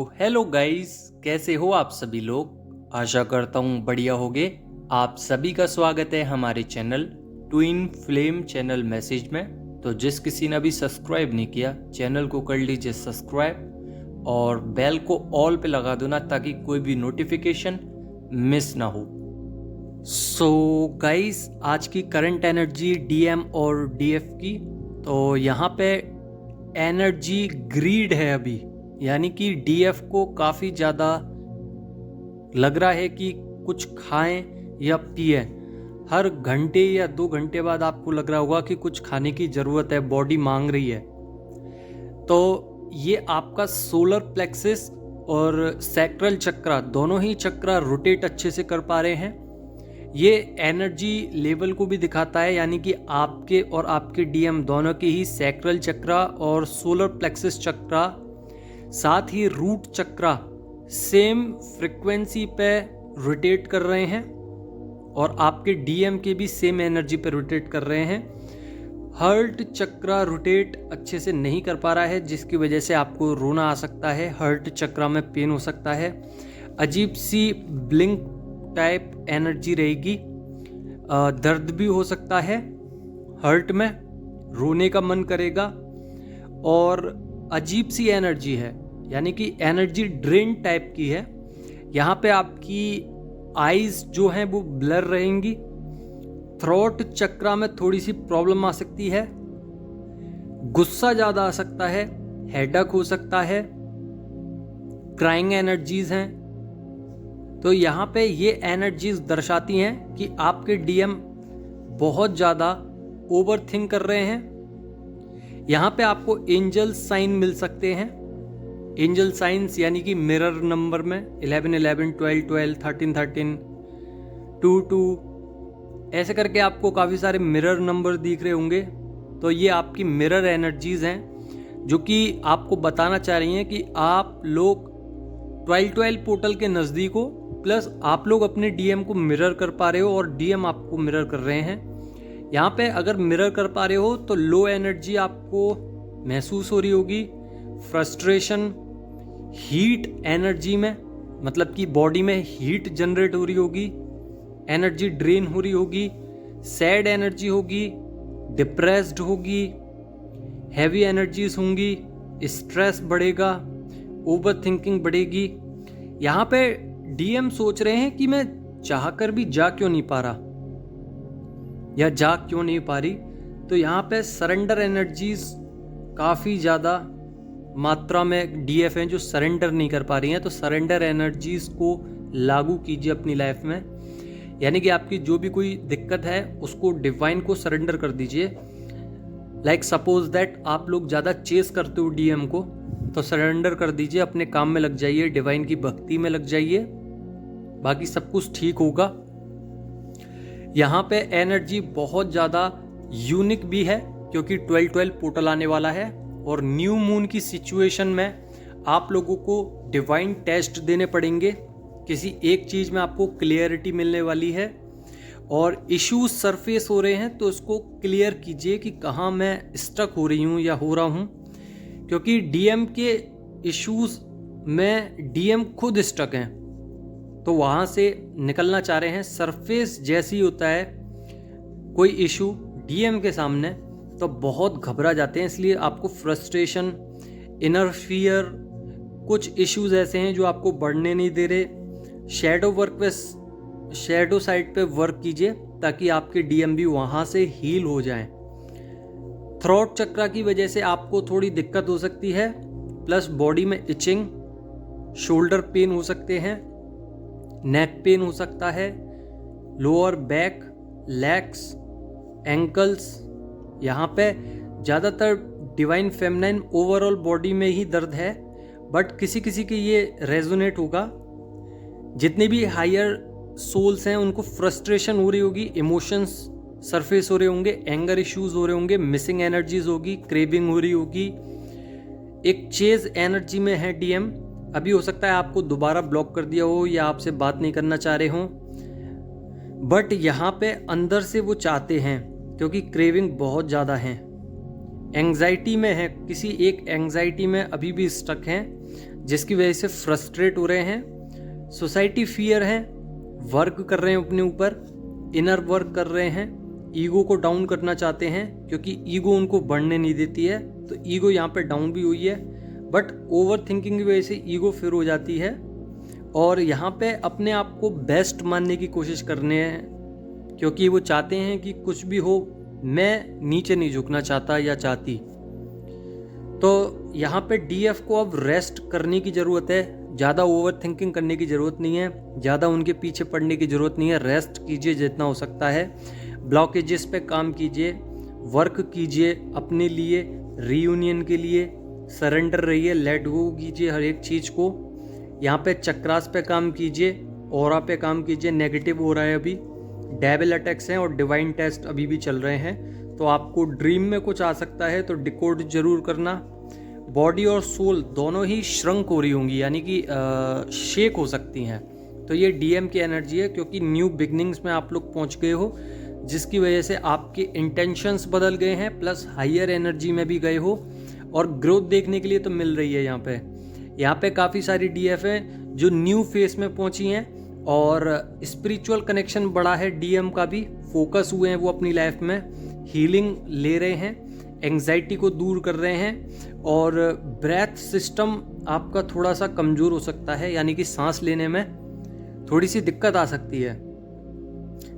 Hello guys, कैसे हो आप सभी लोग। आशा करता हूँ बढ़िया होगे। आप सभी का स्वागत है हमारे channel twin flame channel message में। तो जिस किसी ने अभी सब्सक्राइब नहीं किया, चैनल को कर लीजिए सब्सक्राइब और बेल को ऑल पे लगा दो ना, ताकि कोई भी नोटिफिकेशन मिस ना हो। सो गाइस, आज की करंट एनर्जी डीएम और डीएफ की। तो यहाँ पे एनर्जी ग्रीड है अभी, यानी कि डीएफ को काफ़ी ज़्यादा लग रहा है कि कुछ खाएं या पिए। हर घंटे या 2 घंटे बाद आपको लग रहा होगा कि कुछ खाने की ज़रूरत है, बॉडी मांग रही है। तो ये आपका सोलर प्लेक्सिस और सैक्रल चक्रा, दोनों ही चक्रा रोटेट अच्छे से कर पा रहे हैं। ये एनर्जी लेवल को भी दिखाता है, यानी कि आपके और आपके डीएम दोनों के ही सैक्रल चक्रा और सोलर प्लेक्सिस चक्रा, साथ ही रूट चक्रा सेम फ्रिक्वेंसी पे रोटेट कर रहे हैं और आपके डीएम के भी सेम एनर्जी पे रोटेट कर रहे हैं। हर्ट चक्रा रोटेट अच्छे से नहीं कर पा रहा है, जिसकी वजह से आपको रोना आ सकता है, हर्ट चक्रा में पेन हो सकता है, अजीब सी ब्लिंक टाइप एनर्जी रहेगी, दर्द भी हो सकता है हर्ट में, रोने का मन करेगा और अजीब सी एनर्जी है, यानी कि एनर्जी ड्रेन टाइप की है। यहाँ पे आपकी आईज जो हैं वो ब्लर रहेंगी, थ्रोट चक्रा में थोड़ी सी प्रॉब्लम आ सकती है, गुस्सा ज़्यादा आ सकता है, हेडेक हो सकता है, क्राइंग एनर्जीज हैं। तो यहाँ पे ये एनर्जीज दर्शाती हैं कि आपके डीएम बहुत ज़्यादा ओवर थिंक कर रहे हैं। यहाँ पे आपको एंजल साइन मिल सकते हैं। एंजल साइंस यानी कि मिरर नंबर में 11 11 12 12 13 13 2 2 ऐसे करके आपको काफ़ी सारे मिरर नंबर दिख रहे होंगे। तो ये आपकी मिरर एनर्जीज हैं, जो कि आपको बताना चाह रही हैं कि आप लोग 12-12 पोर्टल के नज़दीक हो, प्लस आप लोग अपने डीएम को मिरर कर पा रहे हो और डीएम आपको मिरर कर रहे हैं। यहाँ पे अगर मिरर कर पा रहे हो तो लो एनर्जी आपको महसूस हो रही होगी, फ्रस्ट्रेशन, हीट एनर्जी में, मतलब कि बॉडी में हीट जनरेट हो रही होगी, एनर्जी ड्रेन हो रही होगी, सैड एनर्जी होगी, डिप्रेस्ड होगी, हैवी एनर्जीज होंगी, स्ट्रेस बढ़ेगा, ओवर थिंकिंग बढ़ेगी। यहाँ पे डीएम सोच रहे हैं कि मैं चाहकर भी जा क्यों नहीं पा रहा या जा क्यों नहीं पा रही। तो यहाँ पे सरेंडर एनर्जीज काफ़ी ज़्यादा मात्रा में डीएफ हैं जो सरेंडर नहीं कर पा रही हैं। तो सरेंडर एनर्जीज को लागू कीजिए अपनी लाइफ में, यानी कि आपकी जो भी कोई दिक्कत है उसको डिवाइन को सरेंडर कर दीजिए। लाइक सपोज दैट आप लोग ज़्यादा चेस करते हो डीएम को, तो सरेंडर कर दीजिए, अपने काम में लग जाइए, डिवाइन की भक्ति में लग जाइए, बाकी सब कुछ ठीक होगा। यहाँ पे एनर्जी बहुत ज़्यादा यूनिक भी है, क्योंकि 12-12 पोर्टल आने वाला है और न्यू मून की सिचुएशन में आप लोगों को डिवाइन टेस्ट देने पड़ेंगे। किसी एक चीज़ में आपको क्लियरिटी मिलने वाली है और इश्यूज सरफेस हो रहे हैं, तो इसको क्लियर कीजिए कि कहाँ मैं स्टक हो रही हूँ या हो रहा हूँ। क्योंकि डीएम के इश्यूज में डीएम खुद स्टक हैं, तो वहाँ से निकलना चाह रहे हैं। सरफेस जैसी होता है कोई इशू डीएम के सामने, तो बहुत घबरा जाते हैं। इसलिए आपको फ्रस्ट्रेशन, इनर फियर, कुछ इश्यूज ऐसे हैं जो आपको बढ़ने नहीं दे रहे। शैडो वर्क पे, शैडो साइड पे वर्क कीजिए ताकि आपके डीएम भी वहाँ से हील हो जाएं। थ्रोट चक्रा की वजह से आपको थोड़ी दिक्कत हो सकती है, प्लस बॉडी में इचिंग, शोल्डर पेन हो सकते हैं, नेक पेन हो सकता है, लोअर बैक, लेग्स, एंकल्स। यहाँ पे ज़्यादातर डिवाइन फेमिनाइन ओवरऑल बॉडी में ही दर्द है, बट किसी किसी के ये रेजोनेट होगा। जितने भी हायर सोल्स हैं उनको फ्रस्ट्रेशन हो रही होगी, इमोशंस सरफेस हो रहे होंगे, एंगर इश्यूज हो रहे होंगे, मिसिंग एनर्जीज होगी, क्रेविंग हो रही होगी, एक चेज एनर्जी में है डीएम। अभी हो सकता है आपको दोबारा ब्लॉक कर दिया हो या आपसे बात नहीं करना चाह रहे हों, बट यहाँ पे अंदर से वो चाहते हैं, क्योंकि क्रेविंग बहुत ज़्यादा है। एंग्जाइटी में है, किसी एक एंग्जाइटी में अभी भी स्टक हैं, जिसकी वजह से फ्रस्ट्रेट हो रहे हैं। सोसाइटी फियर है, वर्क कर रहे हैं अपने ऊपर, इनर वर्क कर रहे हैं, ईगो को डाउन करना चाहते हैं क्योंकि ईगो उनको बढ़ने नहीं देती है। तो ईगो यहाँ पे डाउन भी हुई है, बट ओवर थिंकिंग की वजह से ईगो फिर हो जाती है और यहाँ पे अपने आप को बेस्ट मानने की कोशिश करने हैं क्योंकि वो चाहते हैं कि कुछ भी हो, मैं नीचे नहीं झुकना चाहता या चाहती। तो यहाँ पे डीएफ को अब रेस्ट करने की ज़रूरत है, ज़्यादा ओवर थिंकिंग करने की ज़रूरत नहीं है, ज़्यादा उनके पीछे पड़ने की ज़रूरत नहीं है। रेस्ट कीजिए जितना हो सकता है, ब्लॉकेजेस पे काम कीजिए, वर्क कीजिए अपने लिए, रीयूनियन के लिए, सरेंडर रहिए, लेट गो कीजिए हर एक चीज़ को। यहाँ पे चक्रास पे काम कीजिए, ऑरा पे काम कीजिए। नेगेटिव हो रहा है अभी, डेविल अटैक्स हैं और डिवाइन टेस्ट अभी भी चल रहे हैं, तो आपको ड्रीम में कुछ आ सकता है, तो डिकोड जरूर करना। बॉडी और सोल दोनों ही श्रंक हो रही होंगी, यानी कि शेक हो सकती हैं। तो ये डीएम की एनर्जी है क्योंकि न्यू बिगनिंग्स में आप लोग पहुंच गए हो, जिसकी वजह से आपके इंटेंशंस बदल गए हैं, प्लस हायर एनर्जी में भी गए हो और ग्रोथ देखने के लिए तो मिल रही है। यहाँ पे काफ़ी सारी डीएफ है जो न्यू फेस में पहुंची हैं और स्पिरिचुअल कनेक्शन बढ़ा है, डीएम का भी फोकस हुए हैं वो अपनी लाइफ में, हीलिंग ले रहे हैं, एंग्जाइटी को दूर कर रहे हैं और ब्रेथ सिस्टम आपका थोड़ा सा कमज़ोर हो सकता है, यानी कि सांस लेने में थोड़ी सी दिक्कत आ सकती है।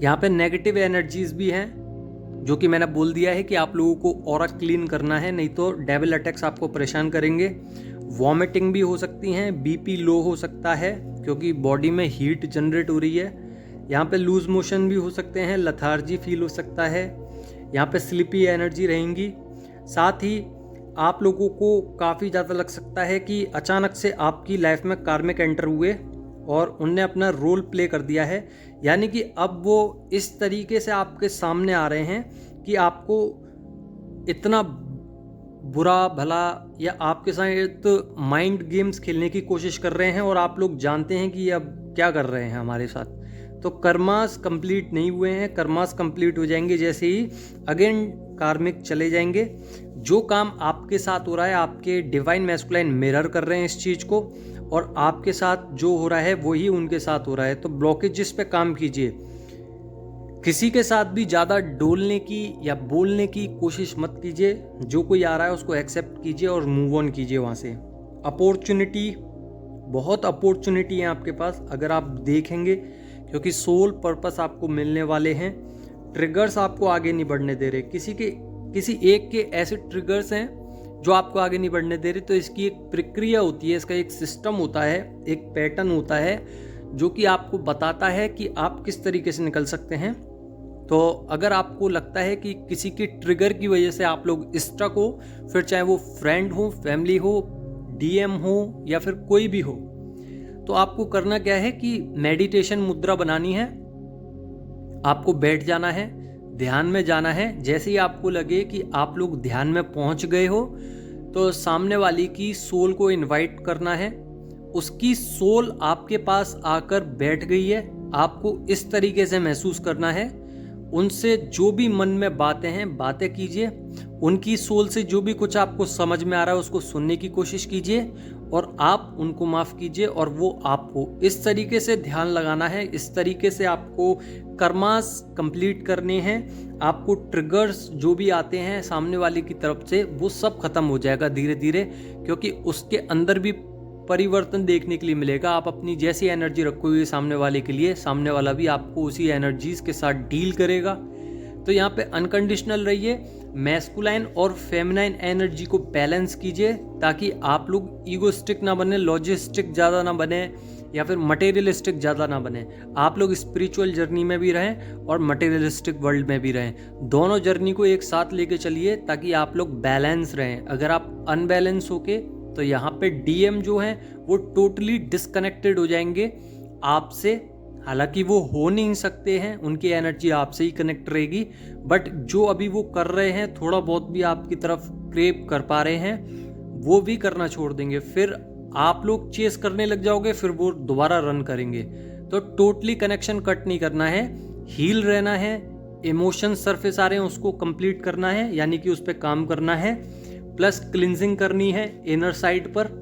यहाँ पे नेगेटिव एनर्जीज भी हैं जो कि मैंने बोल दिया है कि आप लोगों को ऑरा क्लीन करना है, नहीं तो डेविल अटैक्स आपको परेशान करेंगे। वॉमिटिंग भी हो सकती हैं, बीपी लो हो सकता है क्योंकि बॉडी में हीट जनरेट हो रही है। यहाँ पे लूज मोशन भी हो सकते हैं, लथार्जी फील हो सकता है, यहाँ पे स्लीपी एनर्जी रहेंगी। साथ ही आप लोगों को काफ़ी ज़्यादा लग सकता है कि अचानक से आपकी लाइफ में कार्मिक एंटर हुए और उनने अपना रोल प्ले कर दिया है, यानी कि अब वो इस तरीके से आपके सामने आ रहे हैं कि आपको इतना बुरा भला या आपके साथ माइंड गेम्स खेलने की कोशिश कर रहे हैं और आप लोग जानते हैं कि अब क्या कर रहे हैं हमारे साथ। तो कर्मास कंप्लीट नहीं हुए हैं, कर्मास कंप्लीट हो जाएंगे जैसे ही अगेन कार्मिक चले जाएंगे। जो काम आपके साथ हो रहा है, आपके डिवाइन मैस्कुलाइन मिरर कर रहे हैं इस चीज़ को, और आपके साथ जो हो रहा है वही उनके साथ हो रहा है। तो ब्लॉकेजेस पे काम कीजिए, किसी के साथ भी ज़्यादा डोलने की या बोलने की कोशिश मत कीजिए। जो कोई आ रहा है उसको एक्सेप्ट कीजिए और मूव ऑन कीजिए वहाँ से। अपॉर्चुनिटी, बहुत अपॉर्चुनिटी है आपके पास अगर आप देखेंगे, क्योंकि सोल पर्पस आपको मिलने वाले हैं। ट्रिगर्स आपको आगे नहीं बढ़ने दे रहे, किसी एक के ऐसे ट्रिगर्स हैं जो आपको आगे नहीं बढ़ने दे रहे। तो इसकी एक प्रक्रिया होती है, इसका एक सिस्टम होता है, एक पैटर्न होता है जो कि आपको बताता है कि आप किस तरीके से निकल सकते हैं। तो अगर आपको लगता है कि किसी की ट्रिगर की वजह से आप लोग स्टक हो, फिर चाहे वो फ्रेंड हो, फैमिली हो, डीएम हो या फिर कोई भी हो, तो आपको करना क्या है कि मेडिटेशन मुद्रा बनानी है। आपको बैठ जाना है, ध्यान में जाना है। जैसे ही आपको लगे कि आप लोग ध्यान में पहुंच गए हो, तो सामने वाली की सोल को इनवाइट करना है। उसकी सोल आपके पास आकर बैठ गई है, आपको इस तरीके से महसूस करना है। उनसे जो भी मन में बातें हैं, बातें कीजिए। उनकी सोल से जो भी कुछ आपको समझ में आ रहा है उसको सुनने की कोशिश कीजिए और आप उनको माफ़ कीजिए और वो आपको। इस तरीके से ध्यान लगाना है, इस तरीके से आपको कर्मास कंप्लीट करने हैं। आपको ट्रिगर्स जो भी आते हैं सामने वाले की तरफ से, वो सब खत्म हो जाएगा धीरे धीरे, क्योंकि उसके अंदर भी परिवर्तन देखने के लिए मिलेगा। आप अपनी जैसी एनर्जी रखोगे सामने वाले के लिए, सामने वाला भी आपको उसी एनर्जीज के साथ डील करेगा। तो यहाँ पे अनकंडीशनल रहिए, मैस्कुलाइन और फेमिनाइन एनर्जी को बैलेंस कीजिए ताकि आप लोग ईगोस्टिक ना बने, लॉजिस्टिक ज़्यादा ना बने या फिर मटेरियलिस्टिक ज़्यादा ना बने। आप लोग स्पिरिचुअल जर्नी में भी रहें और मटेरियलिस्टिक वर्ल्ड में भी रहें। दोनों जर्नी को एक साथ लेके चलिए ताकि आप लोग बैलेंस रहें। अगर आप अनबैलेंस होके, तो यहाँ पे डीएम जो हैं वो टोटली डिस्कनेक्टेड हो जाएंगे आपसे। हालांकि वो हो नहीं सकते हैं, उनकी एनर्जी आपसे ही कनेक्ट रहेगी, बट जो अभी वो कर रहे हैं, थोड़ा बहुत भी आपकी तरफ क्रेप कर पा रहे हैं, वो भी करना छोड़ देंगे। फिर आप लोग चेस करने लग जाओगे, फिर वो दोबारा रन करेंगे। तो टोटली कनेक्शन कट नहीं करना है, हील रहना है। इमोशन सरफेस आ रहे हैं उसको कंप्लीट करना है, यानी कि उस पर काम करना है, प्लस क्लिनजिंग करनी है इनर साइड पर।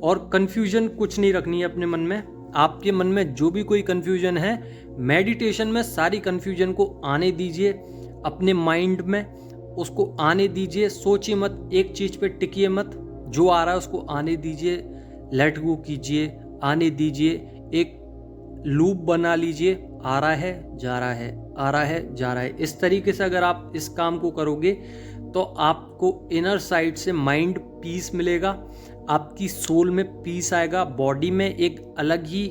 और कन्फ्यूजन कुछ नहीं रखनी है अपने मन में। आपके मन में जो भी कोई कन्फ्यूजन है, मेडिटेशन में सारी कन्फ्यूजन को आने दीजिए, अपने माइंड में उसको आने दीजिए। सोचिए मत, एक चीज़ पे टिकिए मत, जो आ रहा है उसको आने दीजिए, लेट गो कीजिए, आने दीजिए। एक लूप बना लीजिए, आ रहा है जा रहा है, आ रहा है जा रहा है। इस तरीके से अगर आप इस काम को करोगे तो आपको इनर साइड से माइंड पीस मिलेगा, आपकी सोल में पीस आएगा, बॉडी में एक अलग ही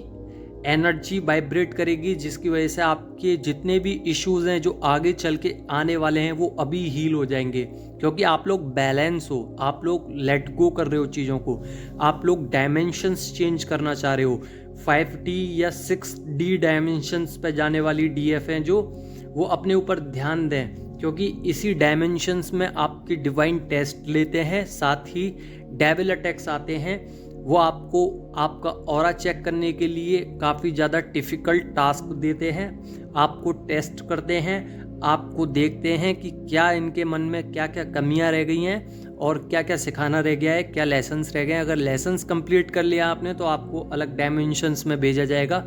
एनर्जी वाइब्रेट करेगी, जिसकी वजह से आपके जितने भी इश्यूज हैं जो आगे चल के आने वाले हैं वो अभी हील हो जाएंगे। क्योंकि आप लोग बैलेंस हो, आप लोग लेट गो कर रहे हो चीज़ों को, आप लोग डायमेंशंस चेंज करना चाह रहे हो। 5D या 6D डायमेंशंस पे जाने वाली DF हैं जो, वो अपने ऊपर ध्यान दें, क्योंकि इसी डायमेंशंस में आपकी डिवाइन टेस्ट लेते हैं, साथ ही डेविल अटैक्स आते हैं। वो आपको आपका ऑरा चेक करने के लिए काफ़ी ज़्यादा डिफ़िकल्ट टास्क देते हैं, आपको टेस्ट करते हैं, आपको देखते हैं कि क्या इनके मन में क्या क्या कमियां रह गई हैं और क्या क्या सिखाना रह गया है, क्या लेसन्स रह गए हैं। अगर लेसन्स कंप्लीट कर लिया आपने तो आपको अलग डायमेंशंस में भेजा जाएगा।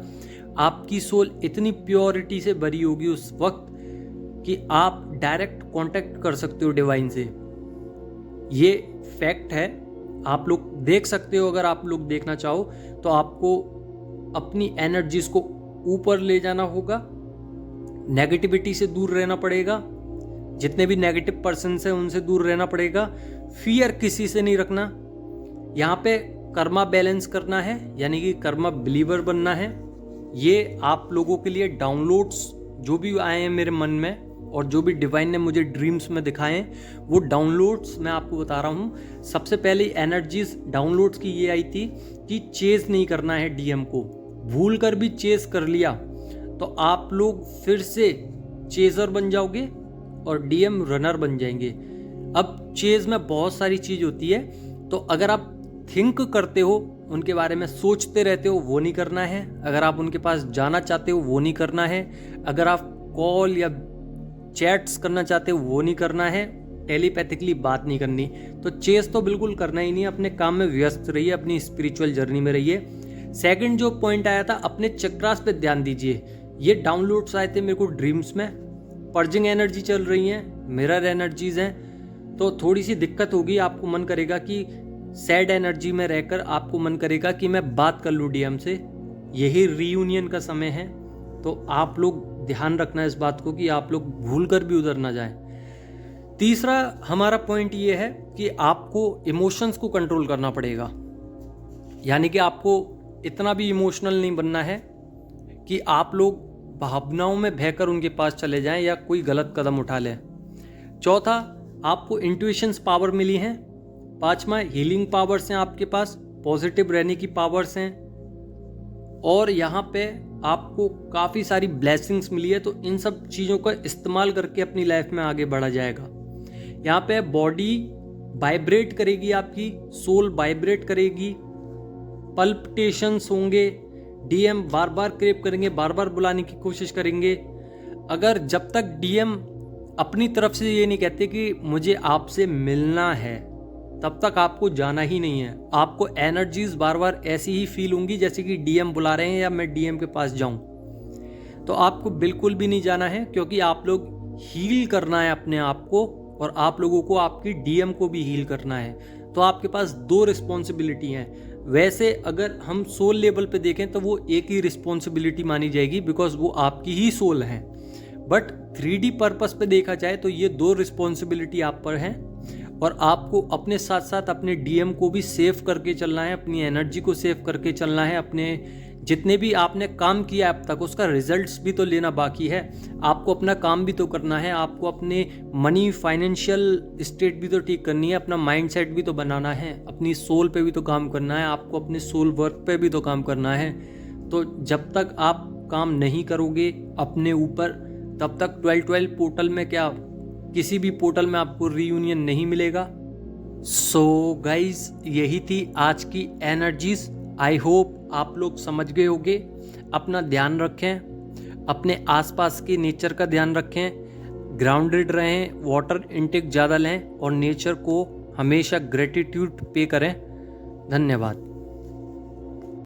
आपकी सोल इतनी प्योरिटी से भरी होगी उस वक्त कि आप डायरेक्ट कांटेक्ट कर सकते हो डिवाइन से। ये फैक्ट है, आप लोग देख सकते हो। अगर आप लोग देखना चाहो तो आपको अपनी एनर्जीज को ऊपर ले जाना होगा, नेगेटिविटी से दूर रहना पड़ेगा, जितने भी नेगेटिव पर्सन्स हैं उनसे दूर रहना पड़ेगा, फियर किसी से नहीं रखना। यहाँ पे कर्मा बैलेंस करना है, यानी कि कर्मा बिलीवर बनना है। ये आप लोगों के लिए डाउनलोड्स जो भी आए हैं मेरे मन में और जो भी डिवाइन ने मुझे ड्रीम्स में दिखाए हैं, वो डाउनलोड्स मैं आपको बता रहा हूँ। सबसे पहले एनर्जीज डाउनलोड्स की ये आई थी कि चेज नहीं करना है डीएम को। भूल कर भी चेज कर लिया तो आप लोग फिर से चेजर बन जाओगे और डीएम रनर बन जाएंगे। अब चेज में बहुत सारी चीज़ होती है, तो अगर आप थिंक करते हो, उनके बारे में सोचते रहते हो, वो नहीं करना है। अगर आप उनके पास जाना चाहते हो, वो नहीं करना है। अगर आप कॉल या चैट्स करना चाहते हो, वो नहीं करना है। टेलीपैथिकली बात नहीं करनी। तो चेस तो बिल्कुल करना ही नहीं, अपने काम में व्यस्त रहिए, अपनी स्पिरिचुअल जर्नी में रहिए। सेकंड जो पॉइंट आया था, अपने चक्रास पे ध्यान दीजिए। ये डाउनलोड्स आए थे मेरे को ड्रीम्स में। पर्जिंग एनर्जी चल रही हैं, मिरर एनर्जीज हैं, तो थोड़ी सी दिक्कत होगी। आपको मन करेगा कि सैड एनर्जी में रहकर आपको मन करेगा कि मैं बात कर लूँ डीएम से। यही रीयूनियन का समय है, तो आप लोग ध्यान रखना इस बात को कि आप लोग भूल कर भी उधर ना जाएं। तीसरा हमारा पॉइंट ये है कि आपको इमोशंस को कंट्रोल करना पड़ेगा, यानी कि आपको इतना भी इमोशनल नहीं बनना है कि आप लोग भावनाओं में बहकर उनके पास चले जाएं या कोई गलत कदम उठा लें। चौथा, आपको इंट्यूशंस पावर मिली हैं। पांचवा, हीलिंग पावर्स हैं आपके पास, पॉजिटिव रहने की पावर्स हैं, और यहाँ पे आपको काफ़ी सारी ब्लेसिंग्स मिली है। तो इन सब चीज़ों का इस्तेमाल करके अपनी लाइफ में आगे बढ़ा जाएगा। यहाँ पे बॉडी वाइब्रेट करेगी, आपकी सोल वाइब्रेट करेगी, पल्पिटेशंस होंगे, डीएम बार बार क्रेव करेंगे, बार बार बुलाने की कोशिश करेंगे। अगर जब तक डीएम अपनी तरफ से ये नहीं कहते कि मुझे आपसे मिलना है, तब तक आपको जाना ही नहीं है। आपको एनर्जीज बार बार ऐसी ही फील होंगी जैसे कि डीएम बुला रहे हैं या मैं डीएम के पास जाऊं। तो आपको बिल्कुल भी नहीं जाना है, क्योंकि आप लोग हील करना है अपने आप को, और आप लोगों को आपकी डीएम को भी हील करना है। तो आपके पास दो रिस्पॉन्सिबिलिटी हैं। वैसे अगर हम सोल लेवल पे देखें तो वो एक ही रिस्पॉन्सिबिलिटी मानी जाएगी, बिकॉज वो आपकी ही सोल है। बट 3D पर्पस पे देखा जाए तो ये दो रिस्पॉन्सिबिलिटी आप पर हैं, और आपको अपने साथ साथ अपने डीएम को भी सेव करके चलना है, अपनी एनर्जी को सेव करके चलना है। अपने जितने भी आपने काम किया अब तक उसका रिजल्ट्स भी तो लेना बाकी है। आपको अपना काम भी तो करना है, आपको अपने मनी फाइनेंशियल स्टेट भी तो ठीक करनी है, अपना माइंडसेट भी तो बनाना है, अपनी सोल पे भी तो काम करना है, आपको अपने सोल वर्क पे भी तो काम करना है। तो जब तक आप काम नहीं करोगे अपने ऊपर, तब तक 12-12 पोर्टल में क्या, किसी भी पोर्टल में आपको रीयूनियन नहीं मिलेगा। सो गाइज, यही थी आज की एनर्जीज। आई होप आप लोग समझ गए होंगे। अपना ध्यान रखें, अपने आसपास के नेचर का ध्यान रखें, ग्राउंडेड रहें, वाटर इनटेक ज़्यादा लें, और नेचर को हमेशा ग्रेटिट्यूड पे करें। धन्यवाद।